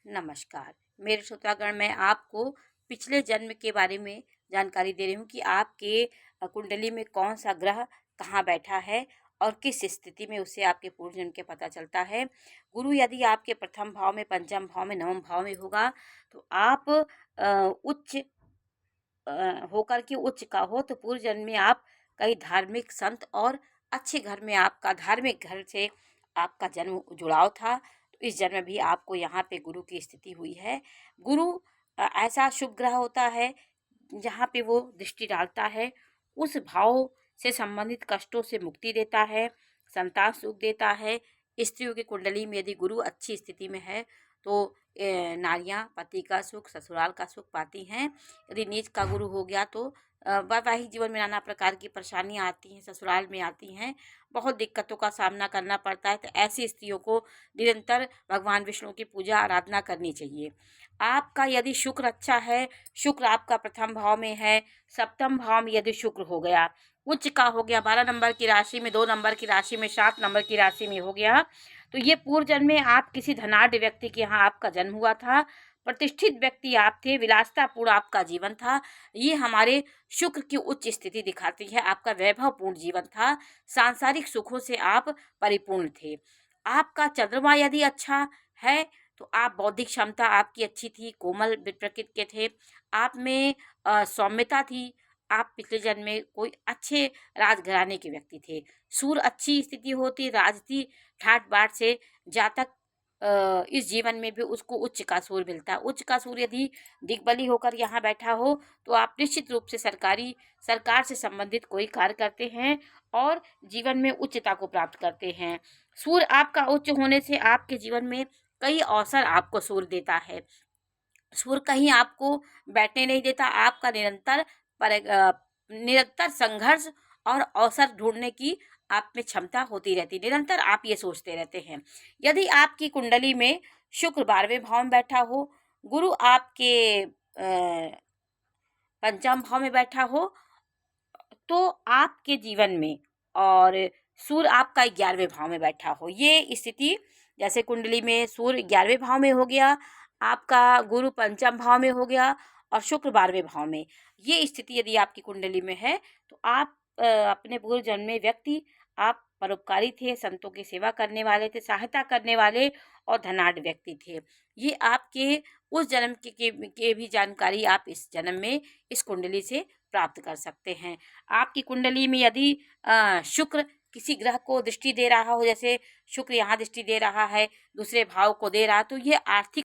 नमस्कार। मेरे श्रोतागण, मैं आपको पिछले जन्म के बारे में जानकारी दे रही हूँ कि आपके कुंडली में कौन सा ग्रह कहाँ बैठा है और किस स्थिति में उससे आपके पूर्व जन्म के पता चलता है। गुरु यदि आपके प्रथम भाव में, पंचम भाव में, नवम भाव में होगा तो आप उच्च होकर के उच्च का हो तो पूर्व जन्म में आप कई धार्मिक संत और अच्छे घर में, आपका धार्मिक घर से आपका जन्म जुड़ाव था। तो इस जन्म भी आपको यहाँ पे गुरु की स्थिति हुई है। गुरु ऐसा शुभ ग्रह होता है जहाँ पे वो दृष्टि डालता है, उस भाव से संबंधित कष्टों से मुक्ति देता है, संतान सुख देता है। स्त्रियों की कुंडली में यदि गुरु अच्छी स्थिति में है तो नारियां पति का सुख, ससुराल का सुख पाती हैं। यदि नीच का गुरु हो गया तो वैवाहिक जीवन में नाना प्रकार की परेशानियां आती हैं, ससुराल में आती हैं, बहुत दिक्कतों का सामना करना पड़ता है। तो ऐसी स्त्रियों को निरंतर भगवान विष्णु की पूजा आराधना करनी चाहिए। आपका यदि शुक्र अच्छा है, शुक्र आपका प्रथम भाव में है, सप्तम भाव में यदि शुक्र हो गया, उच्च का हो गया, 12 नंबर की राशि में, 2 नंबर की राशि में, 7 नंबर की राशि में हो गया, तो ये पूर्व जन्म में आप किसी धनाढ्य व्यक्ति के यहाँ आपका जन्म हुआ था, प्रतिष्ठित व्यक्ति आप थे, विलासितापूर्ण आपका जीवन था। ये हमारे शुक्र की उच्च स्थिति दिखाती है। आपका वैभवपूर्ण जीवन था, सांसारिक सुखों से आप परिपूर्ण थे। आपका चंद्रमा यदि अच्छा है तो आप बौद्धिक क्षमता आपकी अच्छी थी, कोमल प्रकृति के थे, आप में सौम्यता थी, आप पिछले जन्म में कोई अच्छे राजघराने के व्यक्ति थे। सूर्य अच्छी स्थिति होती, राजती ठाट बाट से जातक इस जीवन में भी उसको उच्च का सूर्य मिलता है। उच्च का सूर्य यदि दिग्बली होकर यहाँ बैठा हो तो आप निश्चित रूप से सरकार से संबंधित कोई कार्य करते हैं और जीवन में उच्चता को प्राप्त करते हैं। सूर्य आपका उच्च होने से आपके जीवन में कई अवसर आपको सूर्य देता है। सूर्य कहीं आपको बैठने नहीं देता, आपका निरंतर संघर्ष और अवसर ढूंढने की आप में क्षमता होती रहती, निरंतर आप ये सोचते रहते हैं। यदि आपकी कुंडली में शुक्र 12वें भाव में बैठा हो, गुरु आपके पंचम भाव में बैठा हो, तो आपके जीवन में, और सूर्य आपका 11वें भाव में बैठा हो, ये स्थिति, जैसे कुंडली में सूर्य 11वें भाव में हो गया, आपका गुरु पंचम भाव में हो गया और शुक्र 12वें भाव में, ये स्थिति यदि आपकी कुंडली में है तो आप अपने पूर्व जन्म में व्यक्ति, आप परोपकारी थे, संतों की सेवा करने वाले थे, सहायता करने वाले और धनाढ्य व्यक्ति थे। ये आपके उस जन्म के भी जानकारी आप इस जन्म में इस कुंडली से प्राप्त कर सकते हैं। आपकी कुंडली में यदि शुक्र किसी ग्रह को दृष्टि दे रहा हो, जैसे शुक्र यहाँ दृष्टि दे रहा है, दूसरे भाव को दे रहा है, तो ये आर्थिक